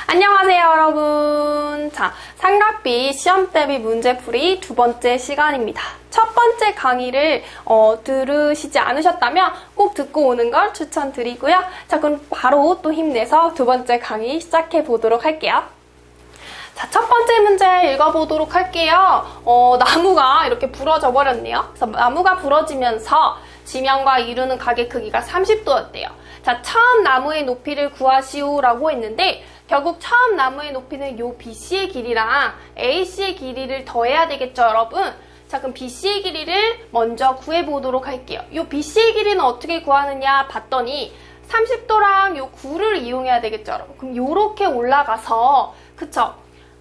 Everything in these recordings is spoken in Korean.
안녕하세요, 여러분. 자, 삼각비 시험 대비 문제풀이 두 번째 시간입니다. 첫 번째 강의를 들으시지 않으셨다면 꼭 듣고 오는 걸 추천드리고요. 자, 그럼 바로 또 힘내서 두 번째 강의 시작해 보도록 할게요. 자, 첫 번째 문제 읽어보도록 할게요. 나무가 이렇게 부러져 버렸네요. 그래서 나무가 부러지면서 지면과 이루는 각의 크기가 30도였대요. 자, 처음 나무의 높이를 구하시오라고 했는데 결국 처음 나무의 높이는 요 BC의 길이랑 AC의 길이를 더해야 되겠죠, 여러분? 자, 그럼 BC의 길이를 먼저 구해보도록 할게요. 요 BC의 길이는 어떻게 구하느냐 봤더니 30도랑 요 9를 이용해야 되겠죠, 여러분? 그럼 요렇게 올라가서, 그쵸?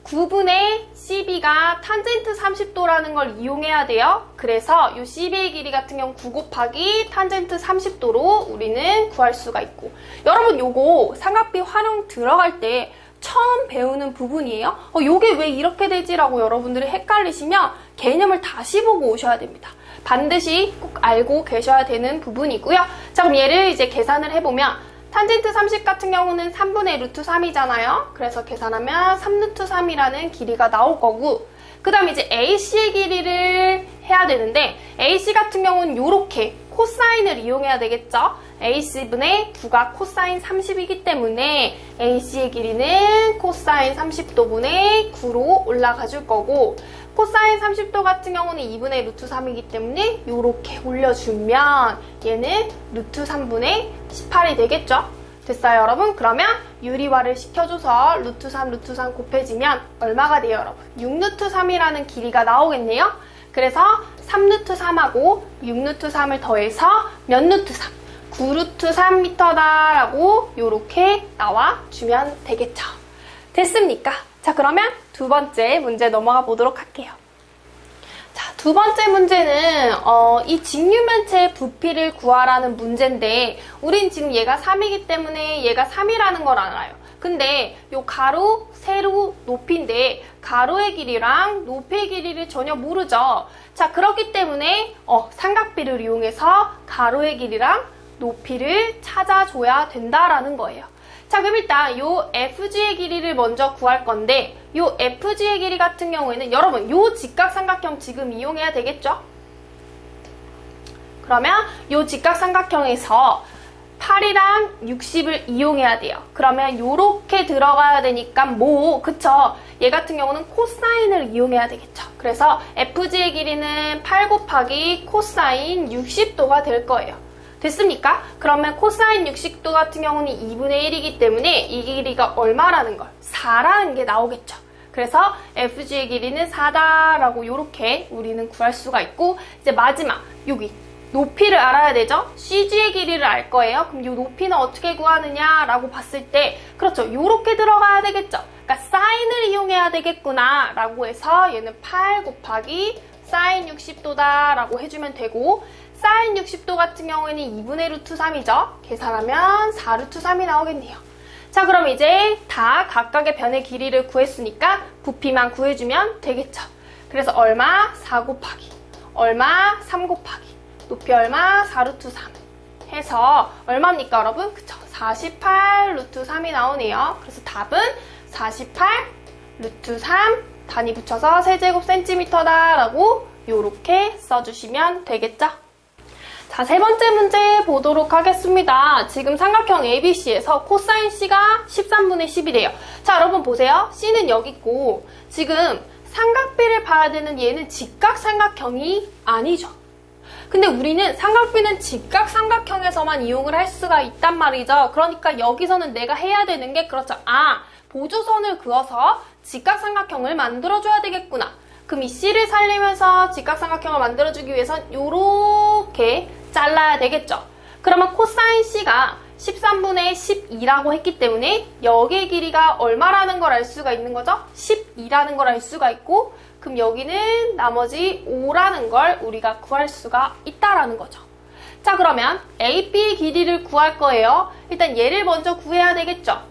9분의 CB가 탄젠트 30도라는 걸 이용해야 돼요. 그래서 요 CB의 길이 같은 경우 9 곱하기 탄젠트 30도로 우리는 구할 수가 있고, 여러분 요거 삼각비 활용 들어갈 때 처음 배우는 부분이에요. 요게 왜 이렇게 되지라고 여러분들이 헷갈리시면 개념을 다시 보고 오셔야 됩니다. 반드시 꼭 알고 계셔야 되는 부분이고요. 자, 그럼 얘를 이제 계산을 해보면 탄젠트 30 같은 경우는 3분의 루트 3이잖아요. 그래서 계산하면 3루트 3이라는 길이가 나올 거고, 그 다음에 이제 AC의 길이를 해야 되는데 AC 같은 경우는 요렇게 코사인을 이용해야 되겠죠. AC분의 9가 코사인 30이기 때문에 AC의 길이는 코사인 30도분의 9로 올라가 줄 거고, 코사인 30도 같은 경우는 2분의 루트 3이기 때문에 이렇게 올려주면 얘는 루트 3분의 18이 되겠죠? 됐어요, 여러분? 그러면 유리화를 시켜줘서 루트 3, 루트 3 곱해지면 얼마가 돼요, 여러분? 6루트 3이라는 길이가 나오겠네요? 그래서 3루트 3하고 6루트 3을 더해서 몇 루트 3? 9루트 3m다라고 이렇게 나와주면 되겠죠? 됐습니까? 자, 그러면 두 번째 문제 넘어가 보도록 할게요. 자, 두 번째 문제는 이 직류면체의 부피를 구하라는 문제인데, 우린 지금 얘가 3이기 때문에 얘가 3이라는 걸 알아요. 근데 요 가로, 세로, 높이인데 가로의 길이랑 높이의 길이를 전혀 모르죠. 자, 그렇기 때문에 삼각비를 이용해서 가로의 길이랑 높이를 찾아줘야 된다라는 거예요. 자, 그럼 일단 요 FG의 길이를 먼저 구할 건데, 요 FG의 길이 같은 경우에는 여러분 요 직각삼각형 지금 이용해야 되겠죠? 그러면 요 직각삼각형에서 8이랑 60을 이용해야 돼요. 그러면 요렇게 들어가야 되니까 그쵸? 얘 같은 경우는 코사인을 이용해야 되겠죠. 그래서 FG의 길이는 8 곱하기 코사인 60도가 될 거예요. 됐습니까? 그러면 코사인 60도 같은 경우는 2분의 1이기 때문에 이 길이가 얼마라는 걸? 4라는 게 나오겠죠. 그래서 FG의 길이는 4다라고 이렇게 우리는 구할 수가 있고, 이제 마지막 여기 높이를 알아야 되죠? CG의 길이를 알 거예요. 그럼 이 높이는 어떻게 구하느냐라고 봤을 때, 그렇죠, 이렇게 들어가야 되겠죠. 그러니까 사인을 이용해야 되겠구나 라고 해서 얘는 8 곱하기 사인 60도다라고 해주면 되고, 사인 60도 같은 경우에는 2분의 루트 3이죠. 계산하면 4루트 3이 나오겠네요. 자, 그럼 이제 다 각각의 변의 길이를 구했으니까 부피만 구해주면 되겠죠. 그래서 얼마? 4 곱하기 얼마? 3 곱하기 높이 얼마? 4루트 3 해서 얼마입니까, 여러분? 그쵸? 48 루트 3이 나오네요. 그래서 답은 48 루트 3 단위 붙여서 세제곱 센티미터다라고 요렇게 써주시면 되겠죠? 자, 세 번째 문제 보도록 하겠습니다. 지금 삼각형 ABC에서 코사인 C가 13분의 10이래요. 자, 여러분 보세요. C는 여기 있고, 지금 삼각비를 봐야 되는 얘는 직각삼각형이 아니죠. 근데 우리는 삼각비는 직각삼각형에서만 이용을 할 수가 있단 말이죠. 그러니까 여기서는 내가 해야 되는 게, 그렇죠. 보조선을 그어서 직각삼각형을 만들어줘야 되겠구나. 그럼 이 C를 살리면서 직각삼각형을 만들어주기 위해선 요렇게 잘라야 되겠죠. 그러면 코사인 C가 13분의 12라고 했기 때문에 여기의 길이가 얼마라는 걸 알 수가 있는 거죠? 12라는 걸 알 수가 있고, 그럼 여기는 나머지 5라는 걸 우리가 구할 수가 있다라는 거죠. 자, 그러면 AB의 길이를 구할 거예요. 일단 얘를 먼저 구해야 되겠죠.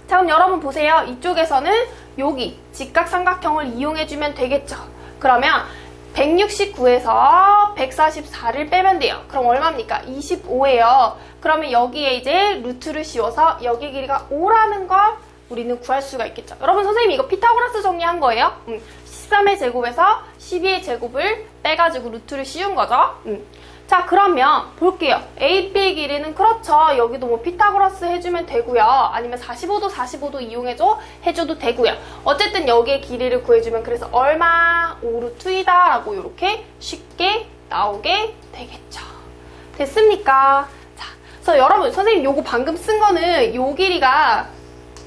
자, 그럼 여러분 보세요. 이쪽에서는 여기 직각삼각형을 이용해주면 되겠죠. 그러면 169에서 144를 빼면 돼요. 그럼 얼마입니까? 25예요. 그러면 여기에 이제 루트를 씌워서 여기 길이가 5라는 걸 우리는 구할 수가 있겠죠. 여러분 선생님 이거 피타고라스 정리한 거예요. 13의 제곱에서 12의 제곱을 빼가지고 루트를 씌운 거죠. 자 그러면 볼게요. AB의 길이는 그렇죠. 여기도 뭐 피타고라스 해주면 되고요. 아니면 45도 해줘도 되고요. 어쨌든 여기의 길이를 구해주면 그래서 얼마? 5루트이다 라고 이렇게 쉽게 나오게 되겠죠. 됐습니까? 자, 그래서 여러분 선생님 요거 방금 쓴 거는 요 길이가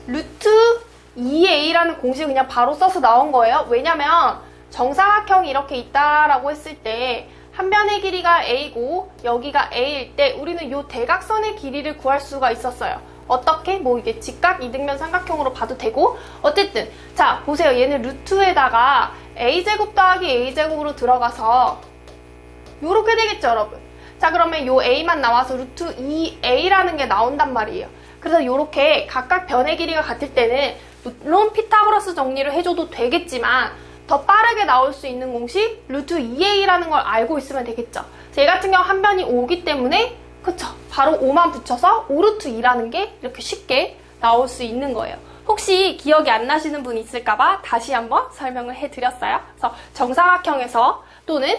루트 2a라는 공식을 그냥 바로 써서 나온 거예요. 왜냐면 정사각형이 이렇게 있다라고 했을 때 한 변의 길이가 a고 여기가 a일 때 우리는 요 대각선의 길이를 구할 수가 있었어요. 어떻게? 뭐 이게 직각 이등변 삼각형으로 봐도 되고 어쨌든 자 보세요. 얘는 루트에다가 a제곱 더하기 a제곱으로 들어가서 요렇게 되겠죠 여러분. 자 그러면 요 a만 나와서 루트 2a라는 게 나온단 말이에요. 그래서 요렇게 각각 변의 길이가 같을 때는 물론 피타고라스 정리를 해줘도 되겠지만 더 빠르게 나올 수 있는 공식 루트 2a라는 걸 알고 있으면 되겠죠. 제 같은 경우 한 변이 5기 때문에 그쵸 바로 5만 붙여서 5루트 2라는 게 이렇게 쉽게 나올 수 있는 거예요. 혹시 기억이 안 나시는 분 있을까봐 다시 한번 설명을 해드렸어요. 그래서 정사각형에서 또는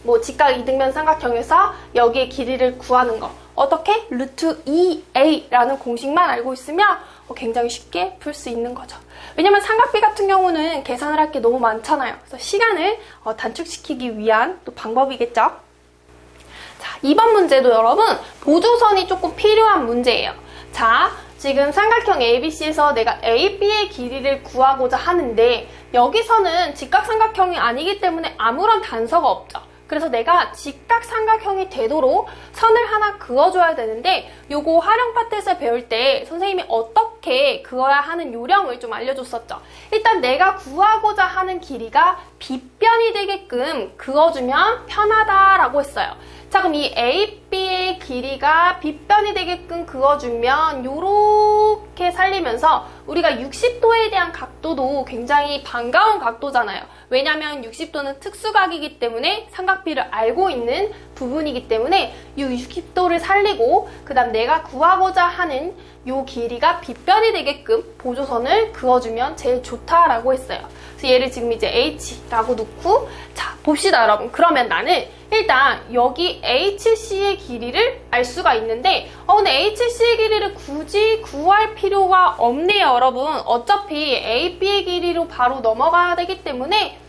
뭐 직각 이등변 삼각형에서 여기의 길이를 구하는 거 어떻게? 루트 2a라는 공식만 알고 있으면 굉장히 쉽게 풀 수 있는 거죠. 왜냐면 삼각비 같은 경우는 계산을 할 게 너무 많잖아요. 그래서 시간을 단축시키기 위한 또 방법이겠죠. 자, 2번 문제도 여러분 보조선이 조금 필요한 문제예요. 자, 지금 삼각형 ABC에서 내가 AB의 길이를 구하고자 하는데 여기서는 직각삼각형이 아니기 때문에 아무런 단서가 없죠. 그래서 내가 직각삼각형이 되도록 선을 하나 그어줘야 되는데 요거 활용 파트에서 배울 때 선생님이 어떻게 그어야 하는 요령을 좀 알려줬었죠. 일단 내가 구하고자 하는 길이가 빗변이 되게끔 그어주면 편하다라고 했어요. 자 그럼 이 AB의 길이가 빗변이 되게끔 그어주면 요렇게 살리면서 우리가 60도에 대한 각도도 굉장히 반가운 각도잖아요. 왜냐면 60도는 특수각이기 때문에 삼각비를 알고 있는 부분이기 때문에 이 60도를 살리고 그 다음 내가 구하고자 하는 요 길이가 빗변이 되게끔 보조선을 그어주면 제일 좋다라고 했어요. 그래서 얘를 지금 이제 H라고 놓고 자 봅시다 여러분. 그러면 나는 일단 여기 HC의 길이를 알 수가 있는데 근데 HC의 길이를 굳이 구할 필요가 없네요 여러분. 어차피 AB의 길이로 바로 넘어가야 되기 때문에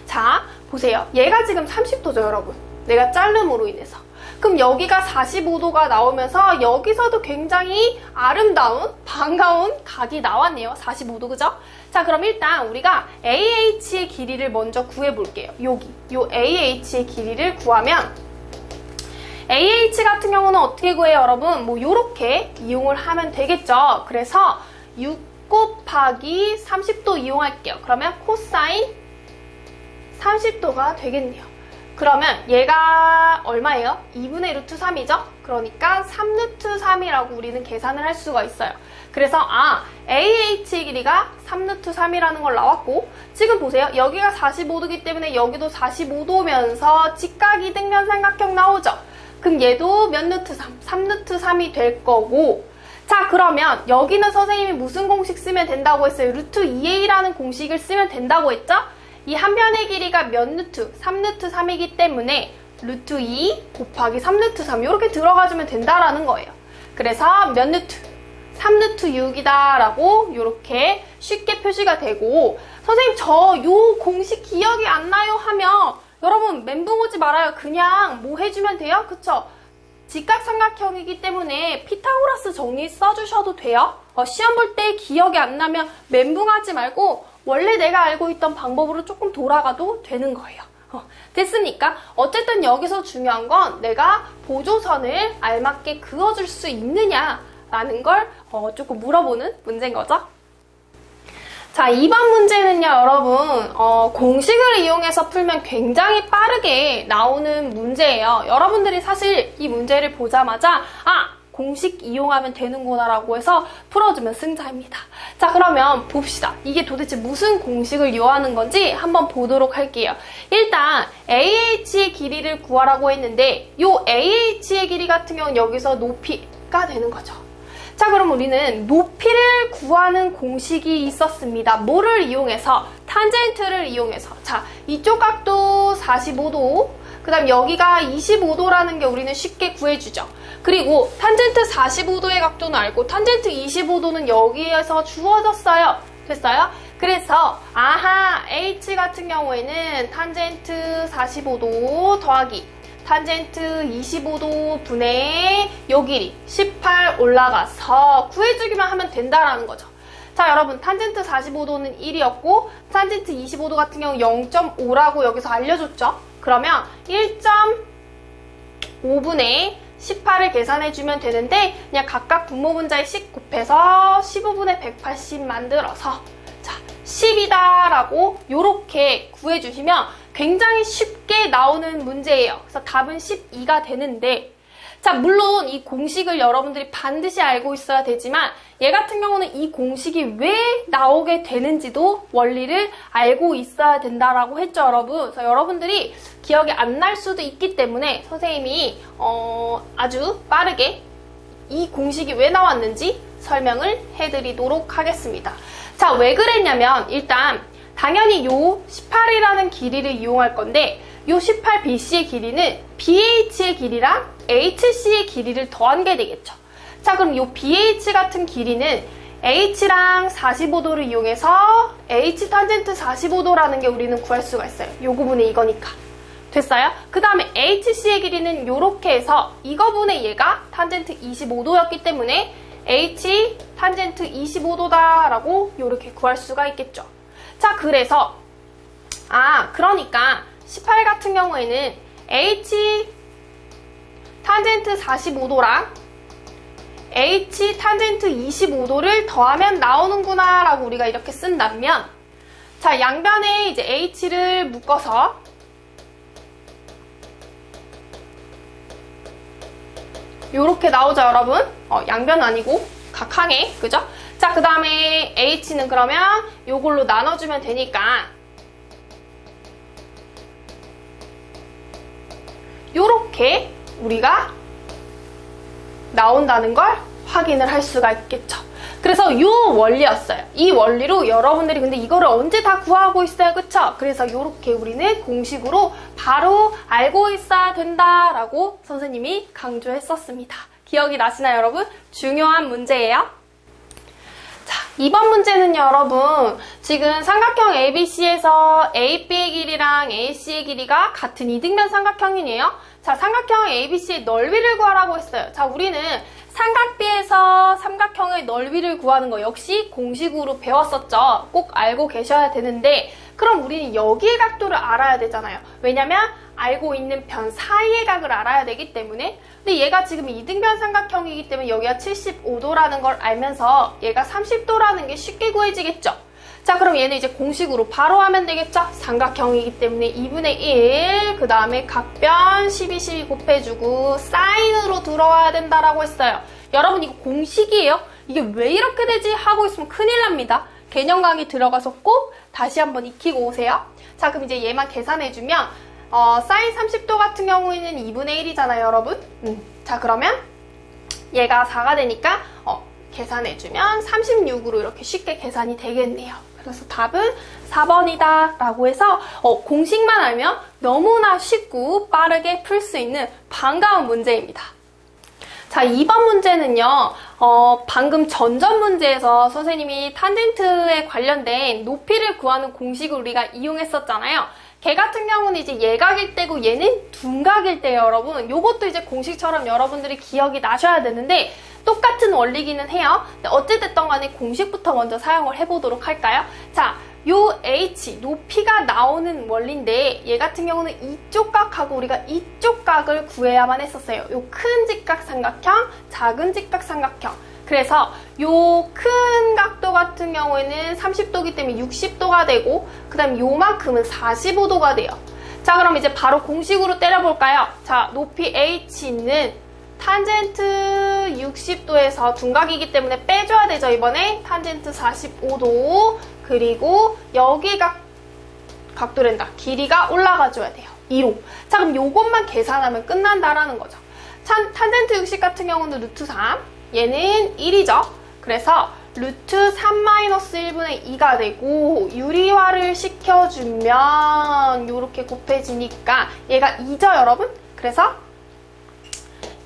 자 보세요. 얘가 지금 30도죠 여러분. 내가 자름으로 인해서. 그럼 여기가 45도가 나오면서 여기서도 굉장히 아름다운 반가운 각이 나왔네요. 45도 그죠? 자 그럼 일단 우리가 AH의 길이를 먼저 구해볼게요. 여기 요 AH의 길이를 구하면 AH 같은 경우는 어떻게 구해요 여러분? 뭐 요렇게 이용을 하면 되겠죠. 그래서 6 곱하기 30도 이용할게요. 그러면 코사인 30도가 되겠네요. 그러면 얘가 얼마예요? 2분의 루트 3이죠? 그러니까 3루트 3이라고 우리는 계산을 할 수가 있어요. 그래서 AH의 길이가 3루트 3이라는 걸 나왔고 지금 보세요. 여기가 45도이기 때문에 여기도 45도면서 직각 이등변 삼각형 나오죠? 그럼 얘도 몇 루트 3? 3루트 3이 될 거고 자 그러면 여기는 선생님이 무슨 공식 쓰면 된다고 했어요? 루트 2a라는 공식을 쓰면 된다고 했죠? 이 한 변의 길이가 몇 루트? 3루트 3이기 때문에 루트 2 곱하기 3루트 3 이렇게 들어가주면 된다라는 거예요. 그래서 몇 루트? 3루트 6이다 라고 이렇게 쉽게 표시가 되고 선생님 저 요 공식 기억이 안 나요 하면 여러분 멘붕 오지 말아요. 그냥 뭐 해주면 돼요? 그쵸? 직각삼각형이기 때문에 피타고라스 정리 써주셔도 돼요. 시험 볼 때 기억이 안 나면 멘붕하지 말고 원래 내가 알고 있던 방법으로 조금 돌아가도 되는 거예요. 됐습니까? 어쨌든 여기서 중요한 건 내가 보조선을 알맞게 그어줄 수 있느냐라는 걸 조금 물어보는 문제인 거죠. 자, 2번 문제는요, 여러분, 공식을 이용해서 풀면 굉장히 빠르게 나오는 문제예요. 여러분들이 사실 이 문제를 보자마자, 공식 이용하면 되는구나 라고 해서 풀어주면 승자입니다. 자, 그러면 봅시다. 이게 도대체 무슨 공식을 이용하는 건지 한번 보도록 할게요. 일단 AH의 길이를 구하라고 했는데 이 AH의 길이 같은 경우는 여기서 높이가 되는 거죠. 자, 그럼 우리는 높이를 구하는 공식이 있었습니다. 뭐를 이용해서? 탄젠트를 이용해서. 자, 이쪽 각도 45도, 그 다음 여기가 25도라는 게 우리는 쉽게 구해주죠. 그리고 탄젠트 45도의 각도는 알고 탄젠트 25도는 여기에서 주어졌어요. 됐어요? 그래서 아하, H 같은 경우에는 탄젠트 45도 더하기 탄젠트 25도 분의 요 길이 18 올라가서 구해주기만 하면 된다라는 거죠. 자, 여러분, 탄젠트 45도는 1이었고 탄젠트 25도 같은 경우 0.5라고 여기서 알려줬죠. 그러면 1.5분의 18을 계산해주면 되는데 그냥 각각 분모분자에 10 곱해서 15분의 180 만들어서 자, 10이다 라고 요렇게 구해주시면 굉장히 쉽게 나오는 문제예요. 그래서 답은 12가 되는데 자, 물론 이 공식을 여러분들이 반드시 알고 있어야 되지만 얘 같은 경우는 이 공식이 왜 나오게 되는지도 원리를 알고 있어야 된다라고 했죠, 여러분. 그래서 여러분들이 기억이 안 날 수도 있기 때문에 선생님이 아주 빠르게 이 공식이 왜 나왔는지 설명을 해드리도록 하겠습니다. 자, 왜 그랬냐면 일단 당연히 요 18이라는 길이를 이용할 건데 요 18BC의 길이는 BH의 길이랑 HC의 길이를 더한 게 되겠죠. 자, 그럼 요 BH 같은 길이는 H랑 45도를 이용해서 H 탄젠트 45도라는 게 우리는 구할 수가 있어요. 요거분의 이거니까. 됐어요? 그 다음에 HC의 길이는 요렇게 해서 이거분의 얘가 탄젠트 25도였기 때문에 H 탄젠트 25도다 라고 요렇게 구할 수가 있겠죠. 자, 그래서 그러니까 18 같은 경우에는 H 탄젠트 45도랑 H 탄젠트 25도를 더하면 나오는구나 라고 우리가 이렇게 쓴다면 자, 양변에 이제 H를 묶어서 요렇게 나오죠, 여러분? 양변은 아니고 각항에, 그죠? 자, 그 다음에 H는 그러면 요걸로 나눠주면 되니까 요렇게 우리가 나온다는 걸 확인을 할 수가 있겠죠. 그래서 요 원리였어요. 이 원리로 여러분들이 근데 이거를 언제 다 구하고 있어요, 그쵸? 그래서 요렇게 우리는 공식으로 바로 알고 있어야 된다라고 선생님이 강조했었습니다. 기억이 나시나요, 여러분? 중요한 문제예요. 자, 이번 문제는요, 여러분. 지금 삼각형 ABC에서 AB의 길이랑 AC의 길이가 같은 이등변 삼각형이네요. 자, 삼각형 ABC의 넓이를 구하라고 했어요. 자, 우리는 삼각비에서 삼각형의 넓이를 구하는 거 역시 공식으로 배웠었죠. 꼭 알고 계셔야 되는데 그럼 우리는 여기의 각도를 알아야 되잖아요. 왜냐면 알고 있는 변 사이의 각을 알아야 되기 때문에 근데 얘가 지금 이등변 삼각형이기 때문에 여기가 75도라는 걸 알면서 얘가 30도라는 게 쉽게 구해지겠죠. 자, 그럼 얘는 이제 공식으로 바로 하면 되겠죠? 삼각형이기 때문에 2분의 1, 그 다음에 각변 12, 12 곱해주고 사인으로 들어와야 된다라고 했어요. 여러분 이거 공식이에요? 이게 왜 이렇게 되지? 하고 있으면 큰일 납니다. 개념 강의 들어가서 꼭 다시 한번 익히고 오세요. 자, 그럼 이제 얘만 계산해주면 사인 30도 같은 경우에는 2분의 1이잖아요, 여러분. 자, 그러면 얘가 4가 되니까 계산해주면 36으로 이렇게 쉽게 계산이 되겠네요. 그래서 답은 4번이다 라고 해서 공식만 알면 너무나 쉽고 빠르게 풀 수 있는 반가운 문제입니다. 자, 2번 문제는요. 방금 전전 문제에서 선생님이 탄젠트에 관련된 높이를 구하는 공식을 우리가 이용했었잖아요. 걔 같은 경우는 이제 예각일 때고 얘는 둔각일 때예요, 여러분. 요것도 이제 공식처럼 여러분들이 기억이 나셔야 되는데 똑같은 원리기는 해요. 근데 어찌됐든 간에 공식부터 먼저 사용을 해보도록 할까요? 자, 요 H, 높이가 나오는 원리인데 얘 같은 경우는 이쪽 각하고 우리가 이쪽 각을 구해야만 했었어요. 요 큰 직각 삼각형, 작은 직각 삼각형. 그래서 요 큰 각도 같은 경우에는 30도이기 때문에 60도가 되고 그 다음에 요만큼은 45도가 돼요. 자, 그럼 이제 바로 공식으로 때려볼까요? 자, 높이 H는 탄젠트 60도에서 둔각이기 때문에 빼줘야 되죠, 이번에. 탄젠트 45도 그리고 여기 각도랜다. 길이가 올라가줘야 돼요. 2로. 자, 그럼 요것만 계산하면 끝난다라는 거죠. 탄젠트 60 같은 경우는 루트 3 얘는 1이죠. 그래서 루트 3-1분의 2가 되고 유리화를 시켜주면 이렇게 곱해지니까 얘가 2죠, 여러분? 그래서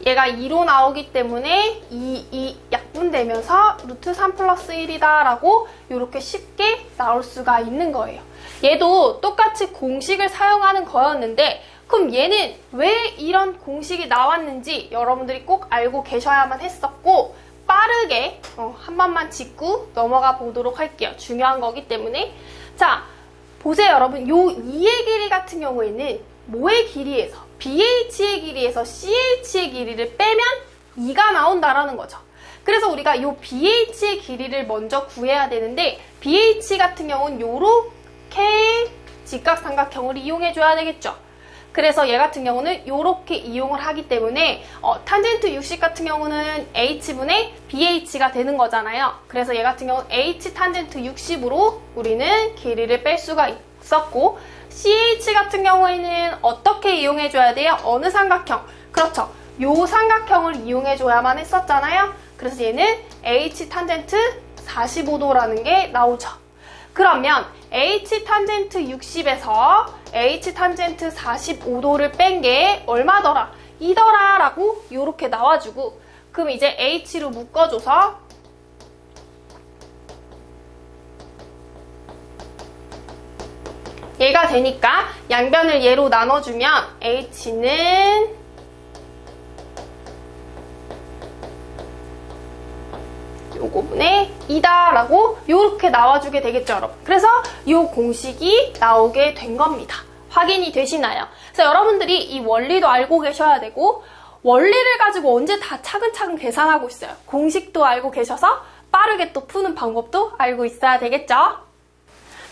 얘가 2로 나오기 때문에 2 약분되면서 루트 3 플러스 1이다 라고 이렇게 쉽게 나올 수가 있는 거예요. 얘도 똑같이 공식을 사용하는 거였는데 그럼 얘는 왜 이런 공식이 나왔는지 여러분들이 꼭 알고 계셔야만 했었고 빠르게 한 번만 짚고 넘어가 보도록 할게요. 중요한 거기 때문에. 자, 보세요 여러분. 요 2의 길이 같은 경우에는 뭐의 길이에서 BH의 길이에서 CH의 길이를 빼면 2가 나온다라는 거죠. 그래서 우리가 요 BH의 길이를 먼저 구해야 되는데 BH 같은 경우는 요렇게 직각삼각형을 이용해 줘야 되겠죠. 그래서 얘 같은 경우는 이렇게 이용을 하기 때문에 탄젠트 60 같은 경우는 H분의 BH가 되는 거잖아요. 그래서 얘 같은 경우는 H 탄젠트 60으로 우리는 길이를 뺄 수가 있었고 CH 같은 경우에는 어떻게 이용해줘야 돼요? 어느 삼각형? 그렇죠. 요 삼각형을 이용해줘야만 했었잖아요. 그래서 얘는 H 탄젠트 45도라는 게 나오죠. 그러면 H 탄젠트 60에서 H 탄젠트 45도를 뺀 게 얼마더라? 2더라 라고 이렇게 나와주고 그럼 이제 H로 묶어줘서 얘가 되니까 양변을 얘로 나눠주면 H는 요거분의 2다 라고 요렇게 나와주게 되겠죠, 여러분. 그래서 요 공식이 나오게 된 겁니다. 확인이 되시나요? 그래서 여러분들이 이 원리도 알고 계셔야 되고 원리를 가지고 언제 다 차근차근 계산하고 있어요. 공식도 알고 계셔서 빠르게 또 푸는 방법도 알고 있어야 되겠죠?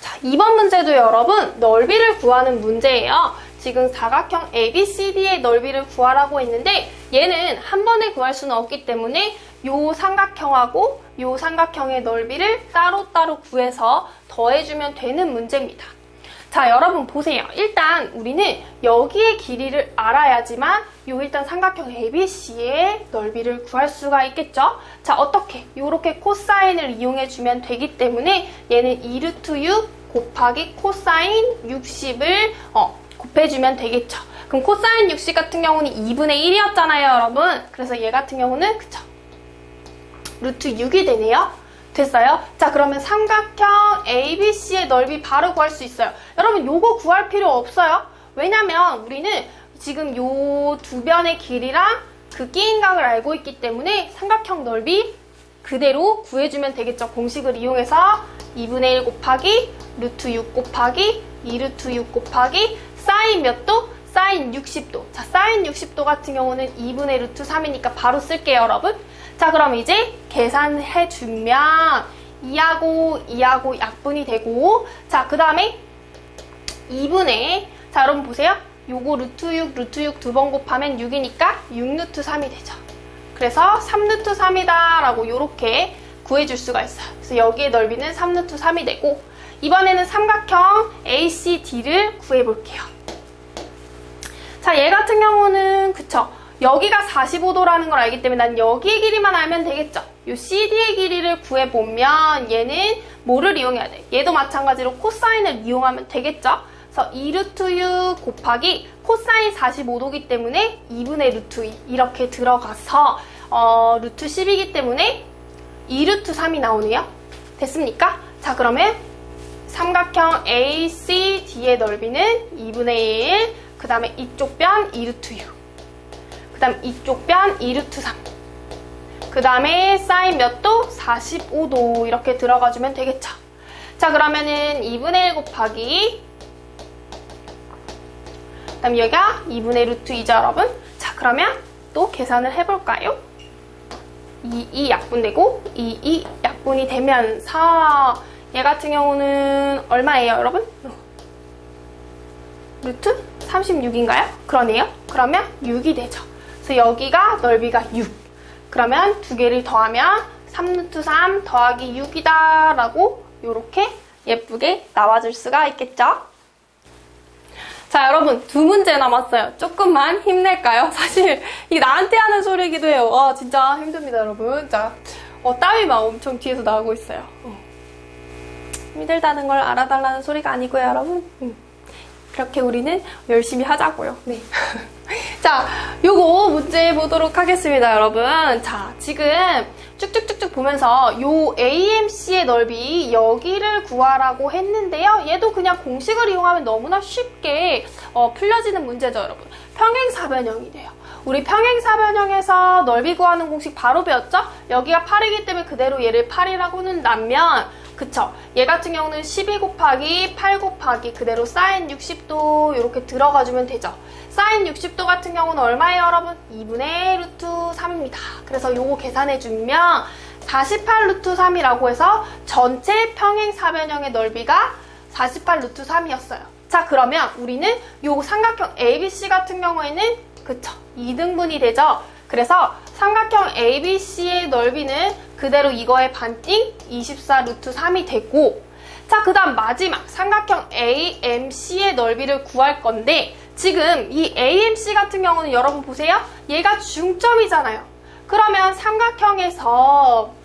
자, 이번 문제도 여러분 넓이를 구하는 문제예요. 지금 사각형 ABCD의 넓이를 구하라고 했는데 얘는 한 번에 구할 수는 없기 때문에 요 삼각형하고 요 삼각형의 넓이를 따로따로 구해서 더해주면 되는 문제입니다. 자, 여러분 보세요. 일단 우리는 여기의 길이를 알아야지만 요 일단 삼각형 ABC의 넓이를 구할 수가 있겠죠? 자, 어떻게? 요렇게 코사인을 이용해주면 되기 때문에 얘는 2루트 6 곱하기 코사인 60을 곱해주면 되겠죠. 그럼 코사인 60 같은 경우는 2분의 1이었잖아요, 여러분. 그래서 얘 같은 경우는 그쵸? 루트 6이 되네요. 됐어요? 자, 그러면 삼각형 ABC의 넓이 바로 구할 수 있어요. 여러분 요거 구할 필요 없어요. 왜냐면 우리는 지금 요 두 변의 길이랑 그 끼인각을 알고 있기 때문에 삼각형 넓이 그대로 구해주면 되겠죠. 공식을 이용해서 2분의 1 곱하기 루트 6 곱하기 2루트 6 곱하기 사인 몇 도? 사인 60도. 자, 사인 60도 같은 경우는 2분의 루트 3이니까 바로 쓸게요, 여러분. 자, 그럼 이제 계산해주면 2하고 약분이 되고 자, 그 다음에 2분의 자, 여러분 보세요. 요거 루트 6 두 번 곱하면 6이니까 6루트 3이 되죠. 그래서 3루트 3이다 라고 요렇게 구해줄 수가 있어요. 그래서 여기의 넓이는 3루트 3이 되고 이번에는 삼각형 ACD를 구해볼게요. 자, 얘 같은 경우는 그쵸? 여기가 45도라는 걸 알기 때문에 난 여기의 길이만 알면 되겠죠. 요 CD의 길이를 구해보면 얘는 뭐를 이용해야 돼? 얘도 마찬가지로 코사인을 이용하면 되겠죠. 그래서 2루트 6 곱하기 코사인 45도이기 때문에 2분의 루트 2 이렇게 들어가서 루트 10이기 때문에 2루트 3이 나오네요. 됐습니까? 자, 그러면 삼각형 ACD의 넓이는 2분의 1, 그 다음에 이쪽 변 2루트 6, 그 다음 이쪽 변 2루트 3, 그 다음에 사인 몇 도? 45도 이렇게 들어가주면 되겠죠. 자, 그러면은 2분의 1 곱하기 그 다음 여기가 2분의 루트 2죠, 여러분. 자, 그러면 또 계산을 해볼까요? 2 약분되고 2 약분이 되면서 얘 같은 경우는 얼마예요, 여러분? 루트 36인가요? 그러네요. 그러면 6이 되죠. 그래서 여기가 넓이가 6. 그러면 두 개를 더하면 3루트 3 더하기 6이다 라고 이렇게 예쁘게 나와줄 수가 있겠죠. 자, 여러분, 2문제 남았어요. 조금만 힘낼까요? 사실, 이게 나한테 하는 소리이기도 해요. 진짜 힘듭니다, 여러분. 자, 땀이 막 엄청 뒤에서 나오고 있어요. 힘들다는 걸 알아달라는 소리가 아니고요, 여러분. 그렇게 우리는 열심히 하자고요. 네. 자, 요거 문제 보도록 하겠습니다, 여러분. 자, 지금 쭉쭉쭉쭉 보면서 요 AMC의 넓이 여기를 구하라고 했는데요. 얘도 그냥 공식을 이용하면 너무나 쉽게 풀려지는 문제죠, 여러분. 평행사변형이래요. 우리 평행사변형에서 넓이 구하는 공식 바로 배웠죠? 여기가 8이기 때문에 그대로 얘를 8이라고는 놔면, 그쵸? 얘 같은 경우는 12 곱하기 8 곱하기 그대로 사인 60도 이렇게 들어가주면 되죠. 사인 60도 같은 경우는 얼마예요, 여러분? 2분의 루트 3입니다. 그래서 요거 계산해주면 48 루트 3이라고 해서 전체 평행사변형의 넓이가 48 루트 3이었어요. 자, 그러면 우리는 요 삼각형 ABC 같은 경우에는 그쵸? 2등분이 되죠? 그래서 삼각형 ABC의 넓이는 그대로 이거의 반띵 24 루트 3이 되고, 자, 그 다음 마지막 삼각형 AMC의 넓이를 구할 건데, 지금 이 AMC 같은 경우는 여러분 보세요. 얘가 중점이잖아요. 그러면 삼각형에서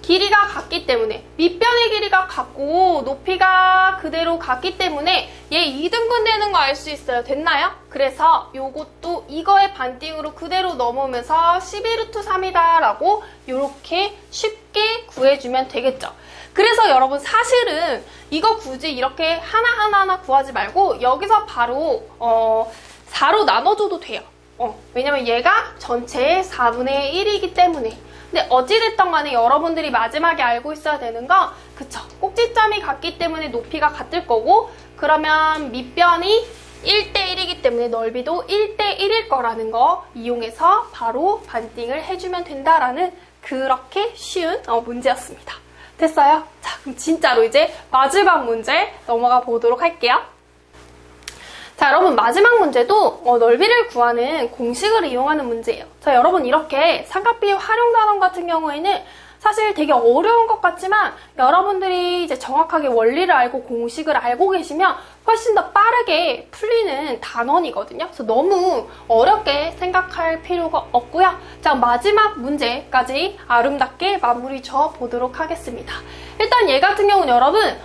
길이가 같기 때문에, 밑변의 길이가 같고 높이가 그대로 같기 때문에 얘 2등분 되는 거 알 수 있어요. 됐나요? 그래서 요것도 이거의 반띵으로 그대로 넘으면서 12루트 3이다 라고 이렇게 쉽게 구해주면 되겠죠. 그래서 여러분 사실은 이거 굳이 이렇게 하나하나 구하지 말고 여기서 바로 4로 나눠줘도 돼요. 왜냐면 얘가 전체의 4분의 1이기 때문에. 근데 어찌됐든 간에 여러분들이 마지막에 알고 있어야 되는 건, 그쵸, 꼭지점이 같기 때문에 높이가 같을 거고, 그러면 밑변이 1대1이기 때문에 넓이도 1대1일 거라는 거 이용해서 바로 반띵을 해주면 된다라는 그렇게 쉬운 문제였습니다. 됐어요? 자, 그럼 진짜로 이제 마지막 문제 넘어가 보도록 할게요. 자, 여러분 마지막 문제도 넓이를 구하는 공식을 이용하는 문제예요. 자, 여러분 이렇게 삼각비의 활용 단원 같은 경우에는 사실 되게 어려운 것 같지만 여러분들이 이제 정확하게 원리를 알고 공식을 알고 계시면 훨씬 더 빠르게 풀리는 단원이거든요. 그래서 너무 어렵게 생각할 필요가 없고요. 자, 마지막 문제까지 아름답게 마무리 지어 보도록 하겠습니다. 일단 얘 같은 경우는 여러분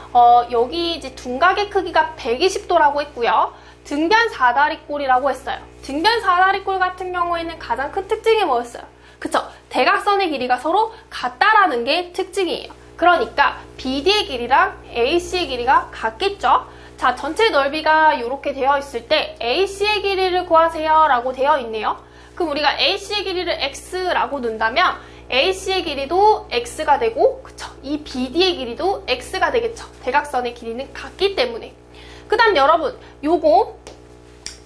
여기 이제 둔각의 크기가 120도라고 했고요. 등변 사다리꼴이라고 했어요. 등변 사다리꼴 같은 경우에는 가장 큰 특징이 뭐였어요? 그쵸? 대각선의 길이가 서로 같다라는 게 특징이에요. 그러니까 BD의 길이랑 AC의 길이가 같겠죠? 자, 전체 넓이가 이렇게 되어 있을 때 AC의 길이를 구하세요 라고 되어 있네요. 그럼 우리가 AC의 길이를 X라고 놓는다면 AC의 길이도 X가 되고, 그쵸? 이 BD의 길이도 X가 되겠죠? 대각선의 길이는 같기 때문에. 그 다음 여러분, 요거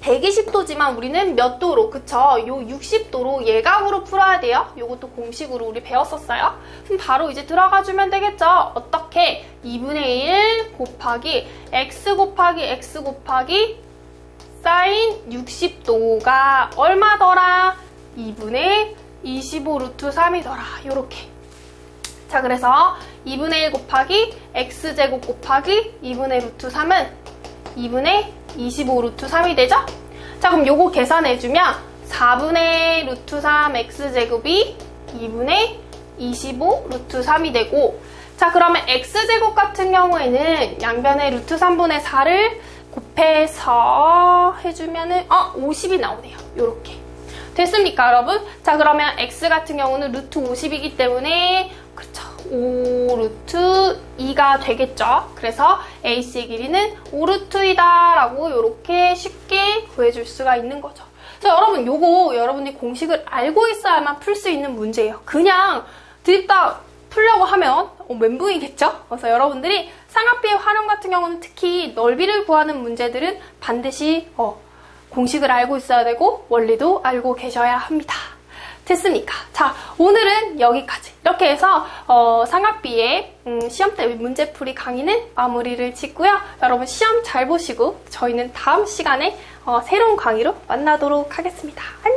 120도지만 우리는 몇 도로, 그쵸? 요 60도로 예각으로 풀어야 돼요. 요것도 공식으로 우리 배웠었어요. 그럼 바로 이제 들어가주면 되겠죠? 어떻게? 2분의 1 곱하기 X 곱하기 X 곱하기 사인 60도가 얼마더라? 2분의 25 루트 3이더라. 요렇게. 자, 그래서 2분의 1 곱하기 X제곱 곱하기 2분의 루트 3은 2분의 25 루트 3이 되죠? 자, 그럼 요거 계산해주면 4분의 루트 3 X제곱이 2분의 25 루트 3이 되고, 자, 그러면 X제곱 같은 경우에는 양변의 루트 3분의 4를 곱해서 해주면은 50이 나오네요. 요렇게. 됐습니까, 여러분? 자, 그러면 X 같은 경우는 루트 50이기 때문에, 그쵸, 5 루트 2가 되겠죠. 그래서 AC의 길이는 5 루트 2다 라고 이렇게 쉽게 구해줄 수가 있는 거죠. 자, 여러분 요거 여러분이 공식을 알고 있어야만 풀 수 있는 문제예요. 그냥 드립다 풀려고 하면 멘붕이겠죠. 그래서 여러분들이 삼각비의 활용 같은 경우는 특히 넓이를 구하는 문제들은 반드시 공식을 알고 있어야 되고 원리도 알고 계셔야 합니다. 됐습니까? 자, 오늘은 여기까지. 이렇게 해서 삼각비의 시험대 문제풀이 강의는 마무리를 짓고요. 여러분 시험 잘 보시고 저희는 다음 시간에 새로운 강의로 만나도록 하겠습니다. 안녕!